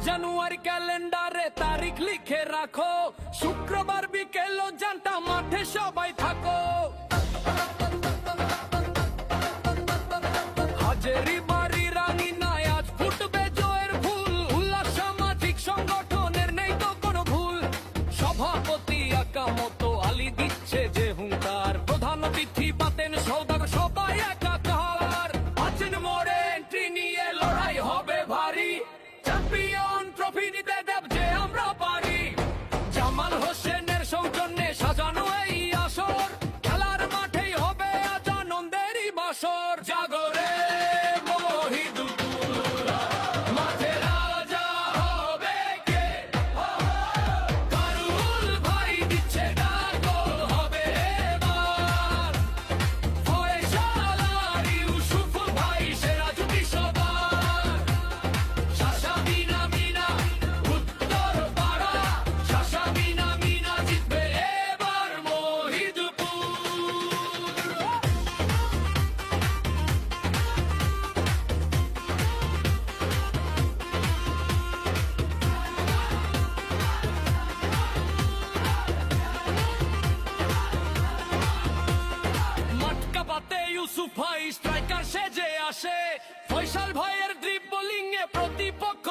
জানুয়ারি ক্যালেন্ডারে তারিখ লিখে রাখো, শুক্রবার বিকেল জানটা মাঠে সবাই থাকো। হাজেরি বাড়ি রানী নাই আজ ফুটবে জয়ের ফুল, উল্লাস সামাজিক সংগঠনের নেই তো কোনো ভুল। সভাপতি আকামতো আলী দিচ্ছে যে হুঙ্কার, প্রধান অতিথি পাতেন সৌদাগর সবাই একাকার। আছেন মোড়ে এন্ট্রি নিয়ে লড়াই হবে ভারী, চ্যাম্পিয়ন ট্রফি নিতে দেব যে আমরা পারি। জামাল হোসেনের সৌজন্যে সাজানো এই আসর, খেলার মাঠেই হবে আজ আনন্দেরই বাসর। জাগরে ইউসুফ ভাই স্ট্রাইকার সেজে আসে, ফয়সাল ভাইয়ের ড্রিবলিং এ প্রতিপক্ষ